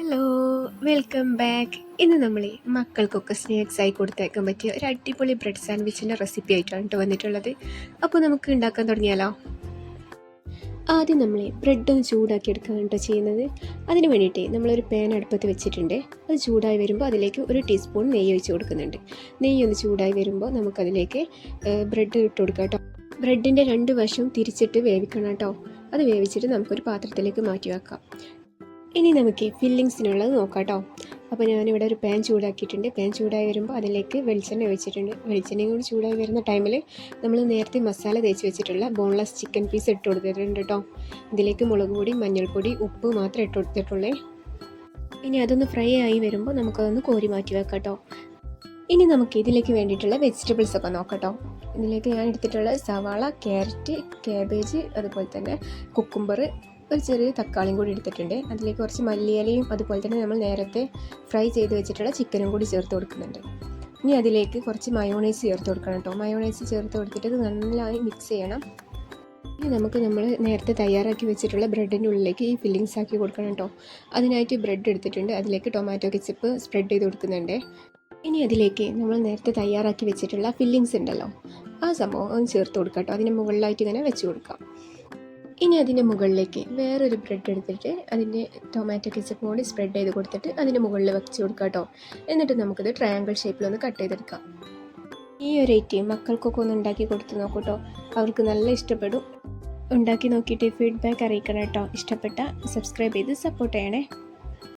Hello, welcome back. ഇന്ന് നമ്മൾ മക്കൾക്കൊക്കെ സ്നാക്സ് ആയി കൊടുത്തേക്കാൻ പറ്റിയ ഒരു അടിപൊളി ബ്രെഡ് സാൻഡ്വിച്ചിൻ്റെ റെസിപ്പി ആയിട്ടാണ് കേട്ടോ വന്നിട്ടുള്ളത്. അപ്പോൾ നമുക്ക് ഉണ്ടാക്കാൻ തുടങ്ങിയാലോ. ആദ്യം നമ്മൾ ബ്രെഡ് ഒന്ന് ചൂടാക്കി എടുക്കുകയാണ് കേട്ടോ ചെയ്യുന്നത്. അതിന് വേണ്ടിയിട്ട് നമ്മളൊരു പാൻ അടുപ്പത്ത് വെച്ചിട്ടുണ്ട്. അത് ചൂടായി വരുമ്പോൾ അതിലേക്ക് 1 ടീസ്പൂൺ നെയ്യ് ഒഴിച്ച് കൊടുക്കുന്നുണ്ട്. നെയ്യ് ഒന്ന് ചൂടായി വരുമ്പോൾ നമുക്കതിലേക്ക് ബ്രെഡ് ഇട്ട് കൊടുക്കാം കേട്ടോ. ബ്രെഡിൻ്റെ 2 വശവും തിരിച്ചിട്ട് വേവിക്കണം കേട്ടോ. അത് വേവിച്ചിട്ട് നമുക്കൊരു പാത്രത്തിലേക്ക് മാറ്റി വെക്കാം. ഇനി നമുക്ക് ഫില്ലിങ്സിനുള്ളത് നോക്കാം കേട്ടോ. അപ്പോൾ ഞാനിവിടെ ഒരു പാൻ ചൂടാക്കിയിട്ടുണ്ട്. പാൻ ചൂടായി വരുമ്പോൾ അതിലേക്ക് വെളിച്ചെണ്ണ ഒഴിച്ചിട്ടുണ്ട്. വെളിച്ചെണ്ണയും കൂടി ചൂടായി വരുന്ന ടൈമിൽ നമ്മൾ നേരത്തെ മസാല തേച്ച് വെച്ചിട്ടുള്ള ബോൺലെസ് ചിക്കൻ പീസ് ഇട്ട് കൊടുത്തിട്ടുണ്ട് കേട്ടോ. ഇതിലേക്ക് മുളക് പൊടി, മഞ്ഞൾപ്പൊടി, ഉപ്പ് മാത്രമേ ഇട്ട് കൊടുത്തിട്ടുള്ളേ. ഇനി അതൊന്ന് ഫ്രൈ ആയി വരുമ്പോൾ നമുക്കതൊന്ന് കോരി മാറ്റി വെക്കാം കേട്ടോ. ഇനി നമുക്ക് ഇതിലേക്ക് വേണ്ടിയിട്ടുള്ള വെജിറ്റബിൾസ് ഒക്കെ നോക്കാം കേട്ടോ. ഇതിലേക്ക് ഞാൻ എടുത്തിട്ടുള്ള സവാള, ക്യാരറ്റ്, ക്യാബേജ്, അതുപോലെ തന്നെ കുക്കുംബർ, ഒരു ചെറിയ തക്കാളിയും കൂടി എടുത്തിട്ടുണ്ട്. അതിലേക്ക് കുറച്ച് മല്ലിയിലയും അതുപോലെ തന്നെ നമ്മൾ നേരത്തെ ഫ്രൈ ചെയ്ത് വെച്ചിട്ടുള്ള ചിക്കനും കൂടി ചേർത്ത് കൊടുക്കുന്നുണ്ട്. ഇനി അതിലേക്ക് കുറച്ച് മയോണൈസ് ചേർത്ത് കൊടുക്കണം കേട്ടോ. മയോണൈസ് ചേർത്ത് കൊടുത്തിട്ട് ഇത് നന്നായി മിക്സ് ചെയ്യണം. ഇനി നമ്മൾ നേരത്തെ തയ്യാറാക്കി വെച്ചിട്ടുള്ള ബ്രെഡിൻ്റെ ഉള്ളിലേക്ക് ഈ ഫില്ലിങ്സ് ആക്കി കൊടുക്കണം കേട്ടോ. അതിനായിട്ട് ബ്രെഡ് എടുത്തിട്ടുണ്ട്. അതിലേക്ക് ടൊമാറ്റോ കെച്ചപ്പ് സ്പ്രെഡ് ചെയ്ത് കൊടുക്കുന്നുണ്ട്. ഇനി അതിലേക്ക് നമ്മൾ നേരത്തെ തയ്യാറാക്കി വെച്ചിട്ടുള്ള ഫില്ലിങ്സ് ഉണ്ടല്ലോ, ആ സംഭവം ഒന്ന് ചേർത്ത് കൊടുക്കാം കേട്ടോ. അതിന് മുകളിലായിട്ട് ഇങ്ങനെ വെച്ച് കൊടുക്കാം. ഇനി അതിൻ്റെ മുകളിലേക്ക് വേറൊരു ബ്രെഡ് എടുത്തിട്ട് അതിൻ്റെ ടൊമാറ്റോ കെച്ചപ്പ് കൂടി സ്പ്രെഡ് ചെയ്ത് കൊടുത്തിട്ട് അതിൻ്റെ മുകളിൽ വെച്ച് കൊടുക്കാം കേട്ടോ. എന്നിട്ട് നമുക്കിത് ട്രയാങ്കിൾ ഷേപ്പിലൊന്ന് കട്ട് ചെയ്തെടുക്കാം. ഈ ഒരു ഐറ്റം മക്കൾക്കൊക്കെ ഒന്ന് ഉണ്ടാക്കി കൊടുത്ത് നോക്കൂട്ടോ. അവർക്ക് നല്ല ഇഷ്ടപ്പെടും. ഉണ്ടാക്കി നോക്കിയിട്ട് ഫീഡ്ബാക്ക് അറിയിക്കണം കേട്ടോ. ഇഷ്ടപ്പെട്ട സബ്സ്ക്രൈബ് ചെയ്ത് സപ്പോർട്ട് ചെയ്യണേ.